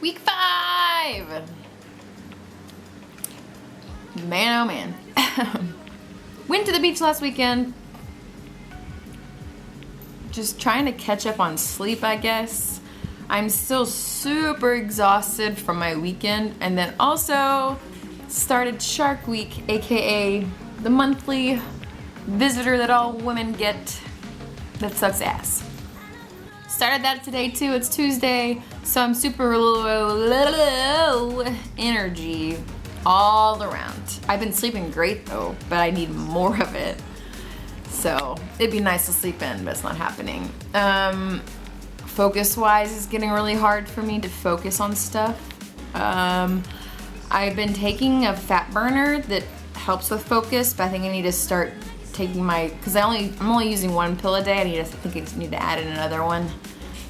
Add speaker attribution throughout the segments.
Speaker 1: Week 5! Man, oh man. Went to the beach last weekend. Just trying to catch up on sleep, I guess. I'm still super exhausted from my weekend, and then also started Shark Week, aka the monthly visitor that all women get that sucks ass. Started that today too. It's Tuesday, so I'm super low energy all around. I've been sleeping great though, but I need more of it. So it'd be nice to sleep in, but it's not happening. Focus-wise, it's getting really hard for me to focus on stuff. I've been taking a fat burner that helps with focus, but I think I need to start taking because I'm only using one pill a day. I think I need to add in another one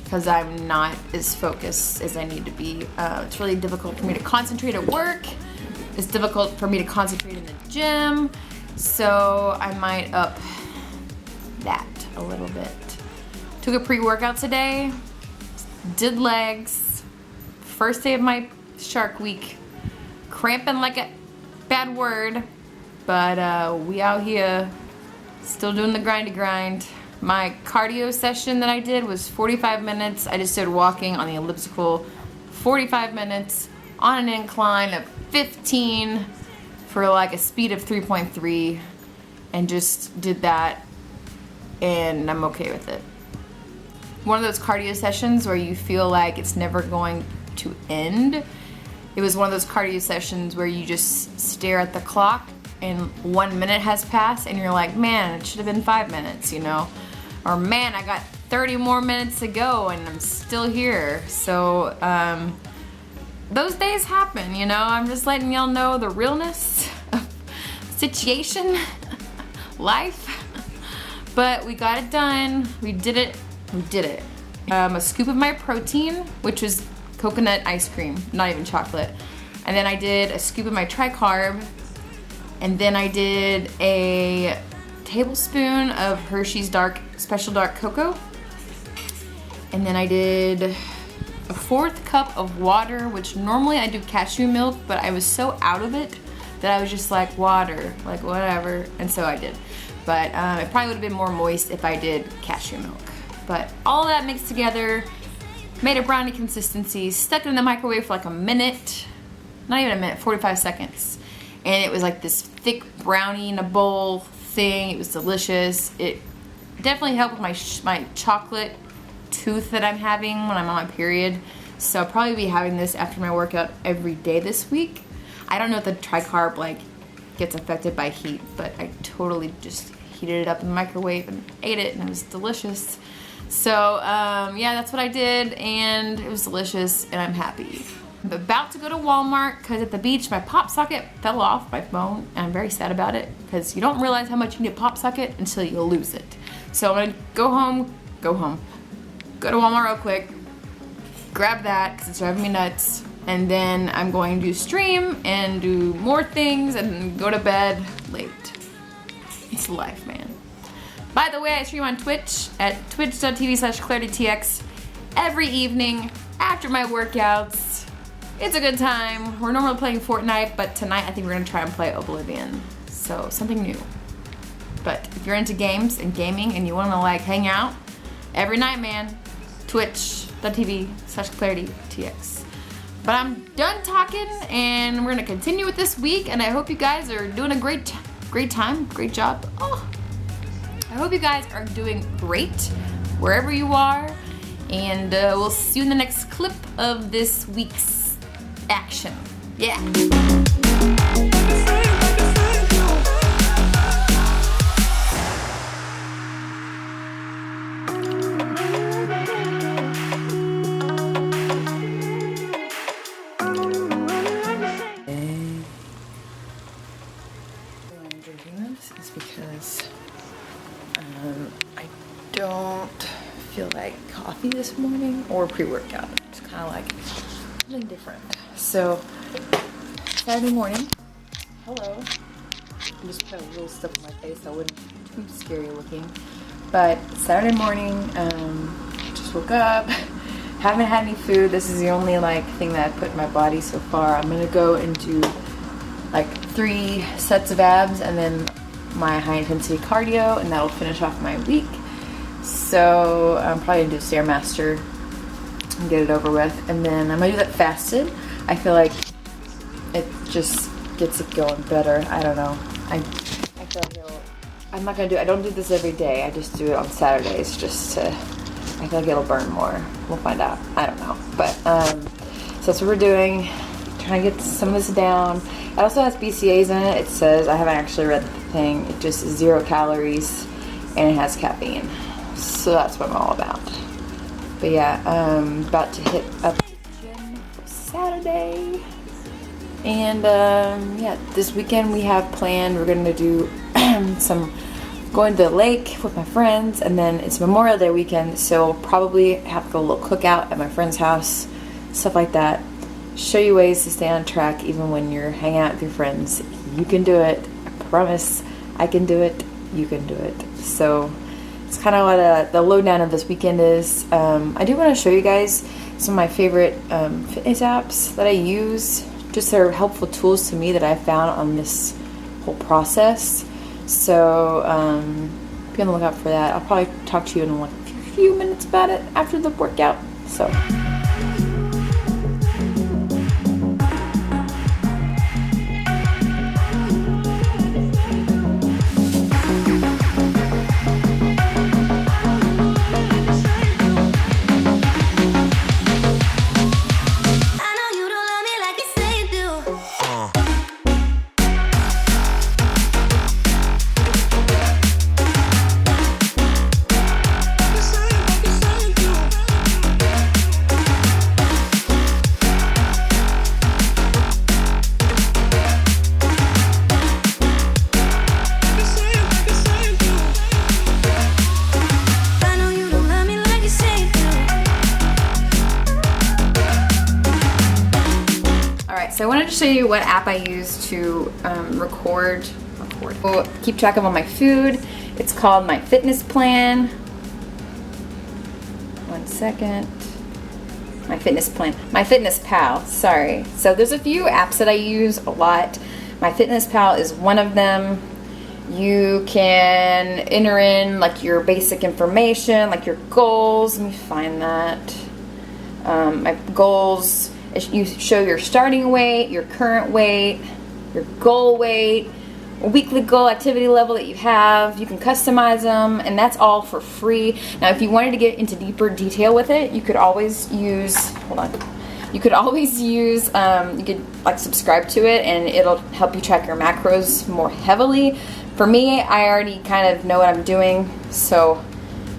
Speaker 1: because I'm not as focused as I need to be. It's really difficult for me to concentrate at work. It's difficult for me to concentrate in the gym. So I might up that a little bit. Took a pre-workout today. Did legs. First day of my Shark Week. Cramping like a bad word. But we out here still doing the grindy grind. My cardio session that I did was 45 minutes. I just did walking on the elliptical 45 minutes on an incline of 15 for like a speed of 3.3 and just did that, and I'm okay with it. One of those cardio sessions where you feel like it's never going to end. It was one of those cardio sessions where you just stare at the clock and 1 minute has passed and you're like, man, it should have been 5 minutes, you know? Or man, I got 30 more minutes to go and I'm still here. So those days happen, you know? I'm just letting y'all know the realness of situation, life. But we got it done. We did it. We did it. A scoop of my protein, which was coconut ice cream, not even chocolate. And then I did a scoop of my tri-carb. And then I did a tablespoon of Hershey's Special Dark Cocoa. And then I did a 4th cup of water, which normally I do cashew milk, but I was so out of it that I was just like, water, like whatever. And so I did. But it probably would have been more moist if I did cashew milk. But all that mixed together, made a brownie consistency, stuck it in the microwave for like a minute, not even a minute, 45 seconds. And it was like this thick brownie in a bowl thing. It was delicious. It definitely helped with my chocolate tooth that I'm having when I'm on my period. So I'll probably be having this after my workout every day this week. I don't know if the tri-carb like gets affected by heat, but I totally just heated it up in the microwave and ate it, and it was delicious. So yeah, that's what I did, and it was delicious, and I'm happy. I'm about to go to Walmart because at the beach my pop socket fell off my phone, and I'm very sad about it because you don't realize how much you need a pop socket until you lose it. So I'm gonna go to Walmart real quick, grab that because it's driving me nuts, and then I'm going to stream and do more things and go to bed late. It's life, man. By the way, I stream on Twitch at twitch.tv/ClarityTX every evening after my workouts. It's a good time. We're normally playing Fortnite, but tonight I think we're gonna try and play Oblivion. So something new. But if you're into games and gaming and you wanna like hang out every night, man, twitch.tv/ClarityTX. But I'm done talking, and we're gonna continue with this week, and I hope you guys are doing a great time, great job. Oh, I hope you guys are doing great wherever you are, and we'll see you in the next clip of this week's action. Yeah. Because I don't feel like coffee this morning or pre-workout. It's kind of like something different. So Saturday morning, hello. I just put a little stuff on my face so I wouldn't be too scary looking. But Saturday morning, just woke up, haven't had any food. This is the only like thing that I put in my body so far. I'm gonna go and do like 3 sets of abs and then my high intensity cardio, and that'll finish off my week. So I'm probably gonna do Stairmaster and get it over with, and then I'm gonna do that fasted. I feel like it just gets it going better. I don't know. I feel like I'm not gonna do. I don't do this every day. I just do it on Saturdays just to. I feel like it'll burn more. We'll find out. I don't know. But so that's what we're doing. Trying to get some of this down. It also has BCAAs in it. It says, I haven't actually read the thing. It just is 0 calories and it has caffeine. So that's what I'm all about. But yeah, about to hit up the gym Saturday. And yeah, this weekend we have planned, we're gonna do going to the lake with my friends, and then it's Memorial Day weekend, so we'll probably have a little cookout at my friend's house, stuff like that. Show you ways to stay on track even when you're hanging out with your friends. You can do it. I promise. I can do it. You can do it. So it's kind of what the lowdown of this weekend is. I do want to show you guys some of my favorite fitness apps that I use. Just they're helpful tools to me that I found on this whole process. So be on the lookout for that. I'll probably talk to you in like a few minutes about it after the workout. So. So I wanted to show you what app I use to record, keep track of all my food. It's called My Fitness Plan. One second. My Fitness Plan. My Fitness Pal, sorry. So there's a few apps that I use a lot. My Fitness Pal is one of them. You can enter in like your basic information, like your goals. Let me find that. My goals. You show your starting weight, your current weight, your goal weight, a weekly goal activity level that you have. You can customize them, and that's all for free. Now, if you wanted to get into deeper detail with it, you could always use, you could always use, you could like subscribe to it, and it'll help you track your macros more heavily. For me, I already kind of know what I'm doing, so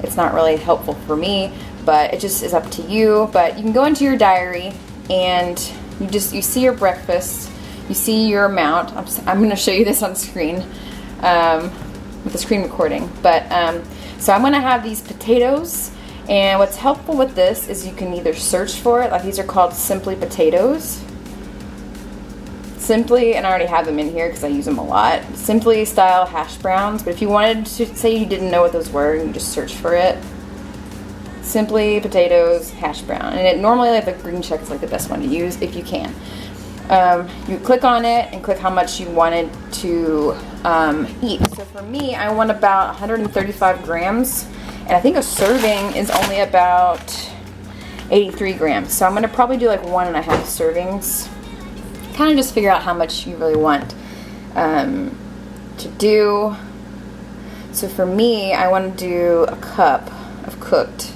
Speaker 1: it's not really helpful for me, but it just is up to you. But you can go into your diary, and you see your breakfast, you see your amount. I'm going to show you this on screen with the screen recording. But so I'm going to have these potatoes, and what's helpful with this is you can either search for it, like these are called Simply Potatoes. Simply, and I already have them in here because I use them a lot. Simply style hash browns, but if you wanted to say you didn't know what those were, you just search for it. Simply Potatoes hash brown, and it normally like the green check is like the best one to use if you can. You click on it and click how much you wanted to eat. So for me, I want about 135 grams, and I think a serving is only about 83 grams. So I'm gonna probably do like 1.5 servings. Kind of just figure out how much you really want to do. So for me, I want to do a cup of cooked,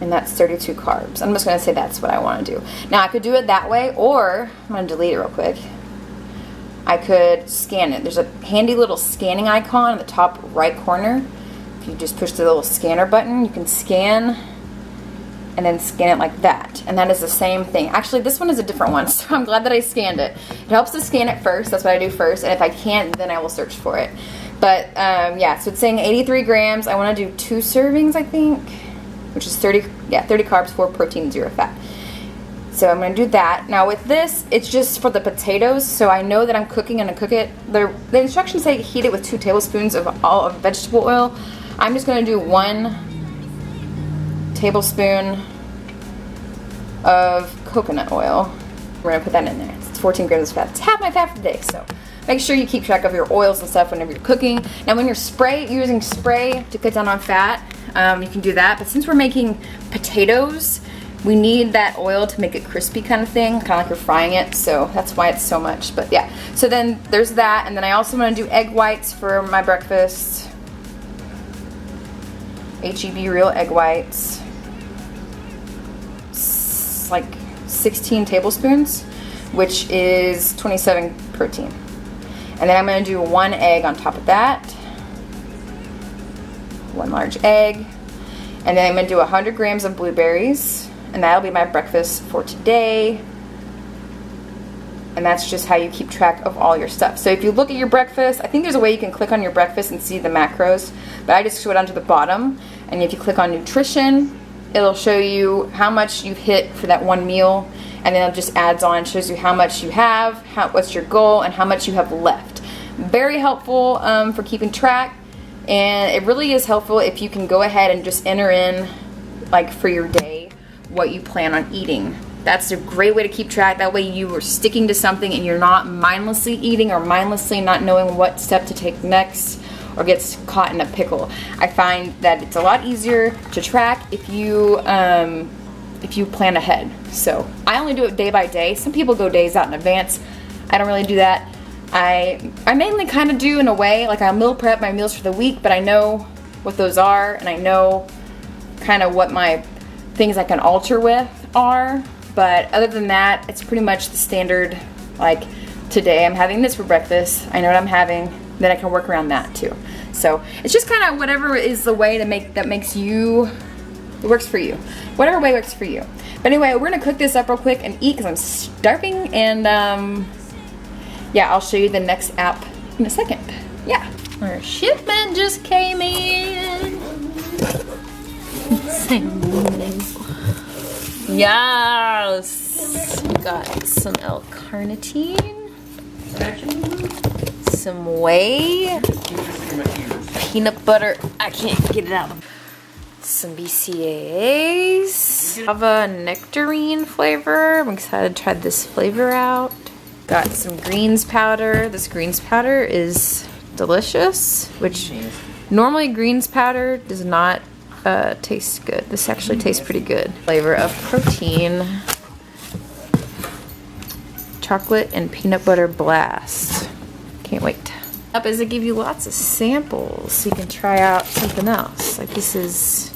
Speaker 1: and that's 32 carbs. I'm just going to say that's what I want to do. Now I could do it that way, or I'm going to delete it real quick. I could scan it. There's a handy little scanning icon in the top right corner. If you just push the little scanner button, you can scan and then scan it like that. And that is the same thing. Actually, this one is a different one, so I'm glad that I scanned it. It helps to scan it first. That's what I do first. And if I can't, then I will search for it. But yeah, so it's saying 83 grams. I want to do 2 servings, I think, which is 30 carbs, 4 protein, 0 fat. So I'm going to do that. Now with this, it's just for the potatoes, so I know that I'm cooking and I cook it. The instructions say heat it with 2 tablespoons of vegetable oil. I'm just going to do 1 tablespoon of coconut oil. We're gonna put that in there. It's 14 grams of fat. It's half my fat for the day, so make sure you keep track of your oils and stuff whenever you're cooking. Now when you're using spray to cut down on fat, you can do that, but since we're making potatoes, we need that oil to make it crispy kind of thing, kind of like you're frying it, so that's why it's so much. But yeah, so then there's that, and then I also want to do egg whites for my breakfast. HEB real egg whites. It's like 16 tablespoons, which is 27 protein. And then I'm going to do 1 egg on top of that. 1 large egg. And then I'm going to do 100 grams of blueberries. And that'll be my breakfast for today. And that's just how you keep track of all your stuff. So if you look at your breakfast, I think there's a way you can click on your breakfast and see the macros, but I just go down to the bottom, and if you click on nutrition, it'll show you how much you've hit for that one meal, and then it just adds on, shows you how much you have, what's your goal, and how much you have left. Very helpful for keeping track, and it really is helpful if you can go ahead and just enter in, like for your day, what you plan on eating. That's a great way to keep track. That way you are sticking to something and you're not mindlessly eating or mindlessly not knowing what step to take next or gets caught in a pickle. I find that it's a lot easier to track if you plan ahead. So I only do it day by day. Some people go days out in advance. I don't really do that. I mainly kind of do in a way, like I meal prep my meals for the week, but I know what those are and I know kind of what my things I can alter with are. But other than that, it's pretty much the standard, like today I'm having this for breakfast, I know what I'm having, then I can work around that too. So it's just kind of whatever is the way that makes you, it works for you. Whatever way works for you. But anyway, we're gonna cook this up real quick and eat because I'm starving, and yeah, I'll show you the next app in a second. Yeah. Our shipment just came in. Yes! We got some L-carnitine, some whey, peanut butter, I can't get it out, some BCAAs, guava nectarine flavor. I'm excited to try this flavor out. Got some greens powder. This greens powder is delicious, which normally greens powder does not tastes good. This actually tastes pretty good. Flavor of protein. Chocolate and peanut butter blast. Can't wait. Up is to give you lots of samples so you can try out something else. Like this is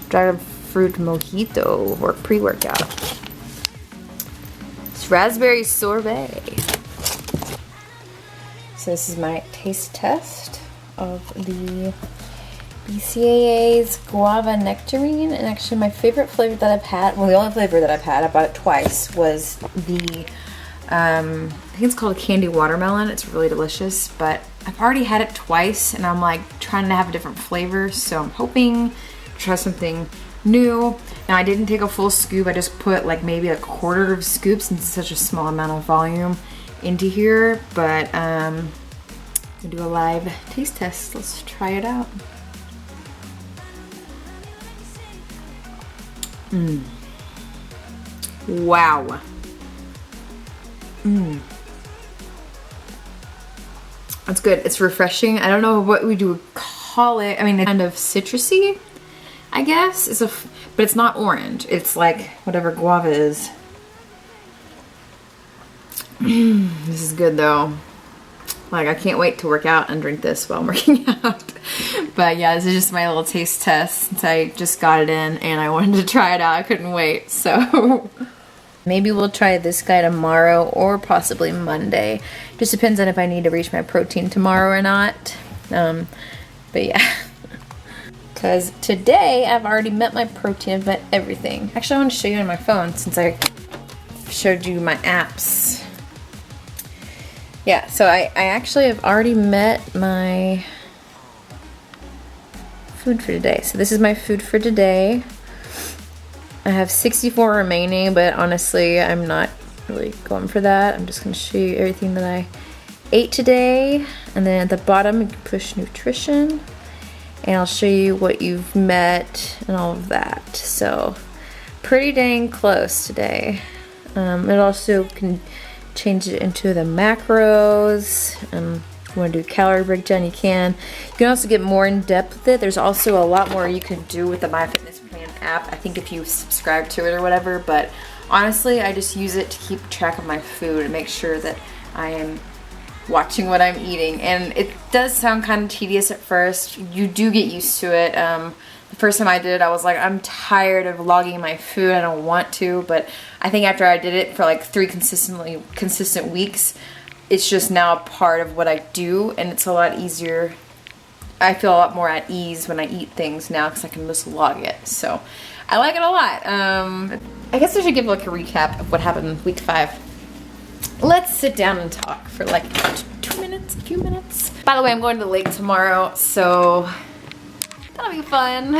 Speaker 1: dragon fruit mojito or pre-workout. It's raspberry sorbet. So this is my taste test of the BCAA's guava nectarine, and actually my favorite flavor that I've had, well the only flavor that I've had, I bought it twice, was the, I think it's called candy watermelon. It's really delicious, but I've already had it twice and I'm like trying to have a different flavor, so I'm hoping to try something new. Now I didn't take a full scoop, I just put like maybe a quarter of a scoop since it's such a small amount of volume into here, but I'm gonna do a live taste test. Let's try it out. Wow. That's good. It's refreshing. I don't know what we do call it. I mean, it's kind of citrusy, I guess. But it's not orange. It's like whatever guava is. This is good though. Like I can't wait to work out and drink this while I'm working out. But yeah, this is just my little taste test since I just got it in and I wanted to try it out. I couldn't wait, so. Maybe we'll try this guy tomorrow or possibly Monday. Just depends on if I need to reach my protein tomorrow or not. But yeah. Because today I've already met my protein, I've met everything. Actually, I want to show you on my phone since I showed you my apps. Yeah, so I actually have already met my food for today. So this is my food for today. I have 64 remaining, but honestly, I'm not really going for that. I'm just gonna show you everything that I ate today. And then at the bottom, you can push nutrition. And I'll show you what you've met and all of that. So pretty dang close today. It also can change it into the macros. If you want to do calorie breakdown, you can. You can also get more in depth with it. There's also a lot more you can do with the MyFitnessPal app. I think if you subscribe to it or whatever, but honestly, I just use it to keep track of my food and make sure that I am watching what I'm eating. And it does sound kind of tedious at first. You do get used to it. The first time I did it, I was like, I'm tired of logging my food. I don't want to. But I think after I did it for like 3 consistent weeks, it's just now a part of what I do, and it's a lot easier. I feel a lot more at ease when I eat things now because I can just log it. So I like it a lot. I guess I should give like a recap of what happened week 5. Let's sit down and talk for like a few minutes. By the way, I'm going to the lake tomorrow, so that'll be fun.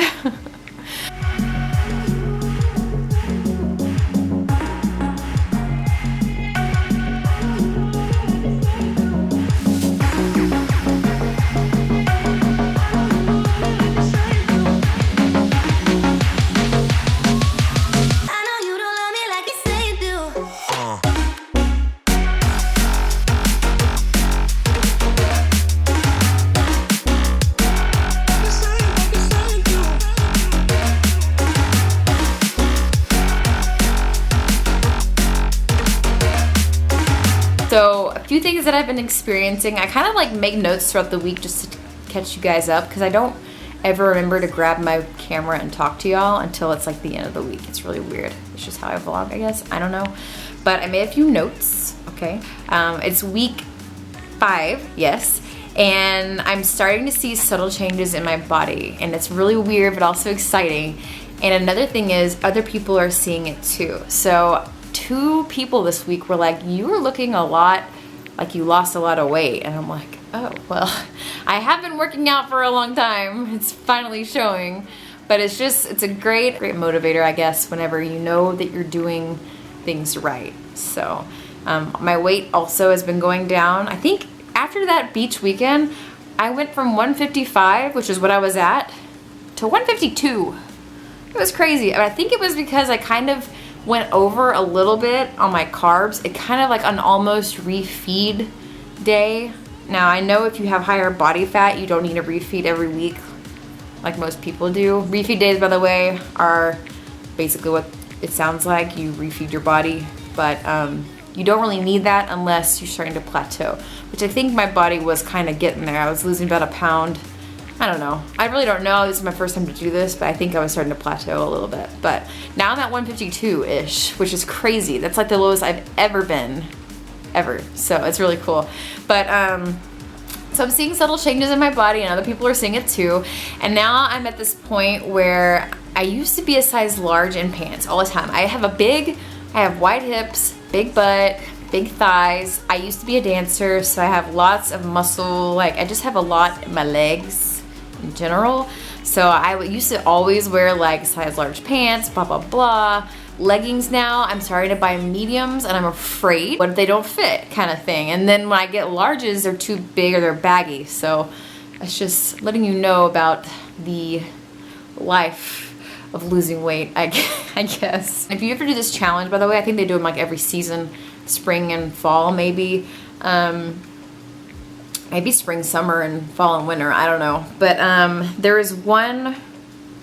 Speaker 1: So a few things that I've been experiencing, I kind of like make notes throughout the week just to catch you guys up because I don't ever remember to grab my camera and talk to y'all until it's like the end of the week. It's really weird. It's just how I vlog, I guess. I don't know. But I made a few notes, okay? It's week 5, yes. And I'm starting to see subtle changes in my body. And it's really weird, but also exciting. And another thing is other people are seeing it too. So 2 people this week were like, you were looking a lot like you lost a lot of weight. And I'm like, oh, well, I have been working out for a long time. It's finally showing. But it's a great motivator, I guess, whenever you know that you're doing things right. So my weight also has been going down. I think after that beach weekend, I went from 155, which is what I was at, to 152. It was crazy. I think it was because I kind of went over a little bit on my carbs. It kind of like an almost refeed day. Now I know if you have higher body fat, you don't need a refeed every week like most people do. Refeed days, by the way, are basically what it sounds like. You refeed your body, but you don't really need that unless you're starting to plateau, which I think my body was kind of getting there. I was losing about a pound. I don't know. I really don't know. This is my first time to do this, but I think I was starting to plateau a little bit. But now I'm at 152-ish, which is crazy. That's like the lowest I've ever been, ever. So it's really cool. But so I'm seeing subtle changes in my body, and other people are seeing it too. And now I'm at this point where I used to be a size large in pants all the time. I have wide hips, big butt, big thighs. I used to be a dancer, so I have lots of muscle. Like I just have a lot in my legs in general. So I used to always wear like size large pants, blah, blah, blah. Leggings now, I'm starting to buy mediums and I'm afraid what if they don't fit kind of thing. And then when I get larges, they're too big or they're baggy. So it's just letting you know about the life of losing weight, I guess. If you ever do this challenge, by the way, I think they do them like every season, spring and fall maybe. Maybe spring, summer, and fall and winter, I don't know. But there is one,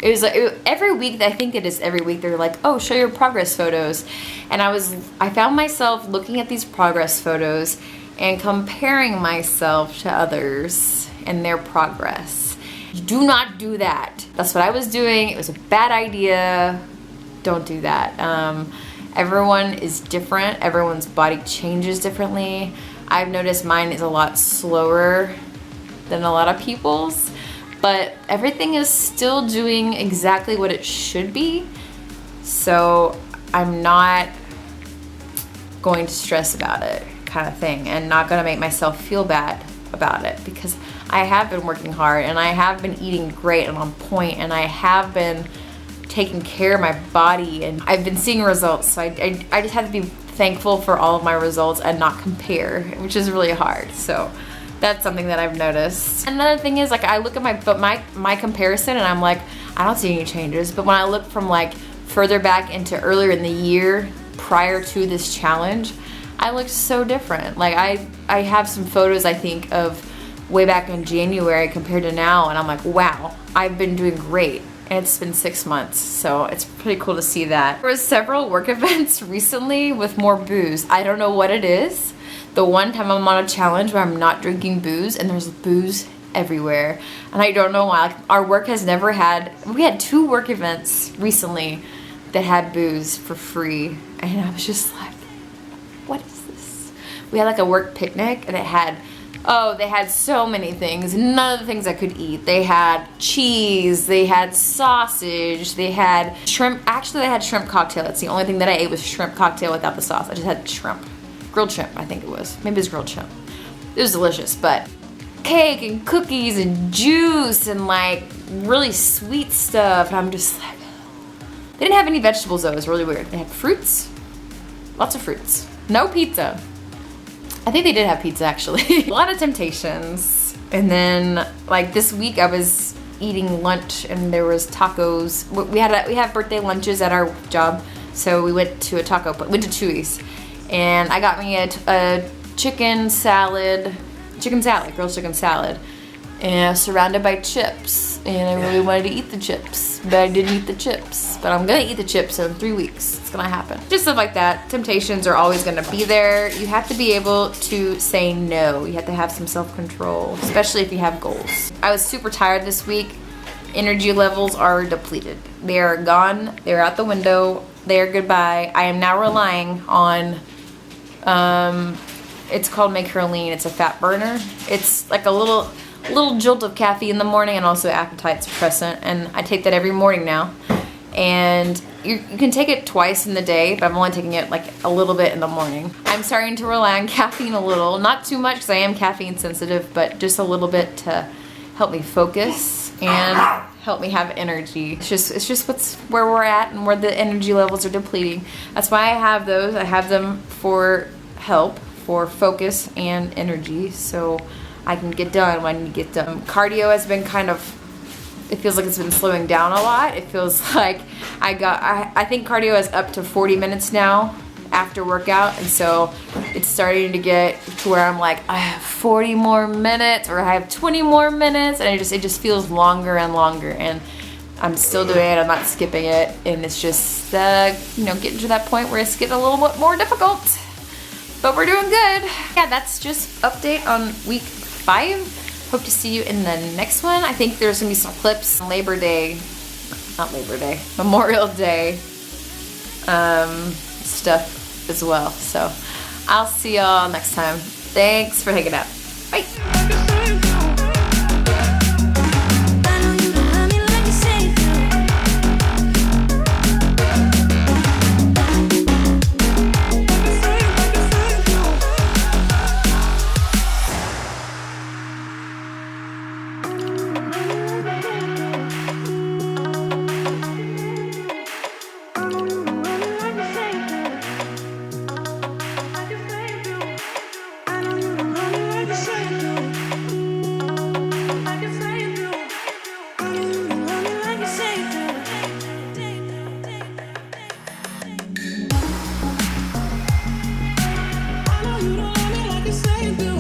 Speaker 1: it was like, every week, I think it is every week, they're like, oh, show your progress photos. And I found myself looking at these progress photos and comparing myself to others and their progress. Do not do that. That's what I was doing. It was a bad idea. Don't do that. Everyone is different. Everyone's body changes differently. I've noticed mine is a lot slower than a lot of people's, but everything is still doing exactly what it should be. So I'm not going to stress about it kind of thing, and not gonna make myself feel bad about it, because I have been working hard and I have been eating great and on point, and I have been taking care of my body, and I've been seeing results. So I just have to be thankful for all of my results and not compare, which is really hard. So that's something that I've noticed. Another thing is, like, I look at my comparison and I'm like, I don't see any changes. But when I look from like further back into earlier in the year prior to this challenge, I looked so different. Like I have some photos I think of way back in January compared to now, and I'm like, wow, I've been doing great. And it's been 6 months, so it's pretty cool to see that. There was several work events recently with more booze. I don't know what it is. The one time I'm on a challenge where I'm not drinking booze and there's booze everywhere. And I don't know why. Like, our work has never had, we had 2 work events recently that had booze for free. And I was just like, what is this? We had like a work picnic and it had, oh, they had so many things. None of the things I could eat. They had cheese, they had sausage, they had shrimp. Actually, they had shrimp cocktail. That's the only thing that I ate was shrimp cocktail without the sauce. I just had shrimp. Grilled shrimp, I think it was. Maybe it was grilled shrimp. It was delicious, but cake and cookies and juice and like really sweet stuff. And I'm just like, they didn't have any vegetables though. It was really weird. They had fruits, lots of fruits. No pizza. I think they did have pizza actually. A lot of temptations. And then like this week I was eating lunch and there was tacos. We have birthday lunches at our job. So we went to a taco, went to Chewy's. And I got me a chicken salad, grilled chicken salad. And surrounded by chips. And I really wanted to eat the chips, but I didn't eat the chips. But I'm gonna eat the chips in 3 weeks. It's gonna happen. Just stuff like that. Temptations are always gonna be there. You have to be able to say no. You have to have some self-control, especially if you have goals. I was super tired this week. Energy levels are depleted. They are gone. They're out the window. They are goodbye. I am now relying on, it's called Make Her Lean. It's a fat burner. It's like a little jolt of caffeine in the morning and also appetite suppressant, and I take that every morning now. And you can take it twice in the day, but I'm only taking it like a little bit in the morning. I'm starting to rely on caffeine a little, not too much because I am caffeine sensitive, but just a little bit to help me focus and help me have energy. It's just where we're at and where the energy levels are depleting. That's why I have those. I have them for help, for focus and energy, so I can get done when I need to get done. Cardio has been kind of, it feels like it's been slowing down a lot. It feels like I think cardio is up to 40 minutes now after workout, and so it's starting to get to where I'm like, I have 40 more minutes or I have 20 more minutes, and it just feels longer and longer, and I'm still doing it, I'm not skipping it, and it's just getting to that point where it's getting a little bit more difficult, but we're doing good. Yeah, that's just update on week 5. Hope to see you in the next one. I think there's gonna be some clips on Memorial Day stuff as well. So I'll see y'all next time. Thanks for hanging out. Bye.
Speaker 2: You don't love me like you say you do.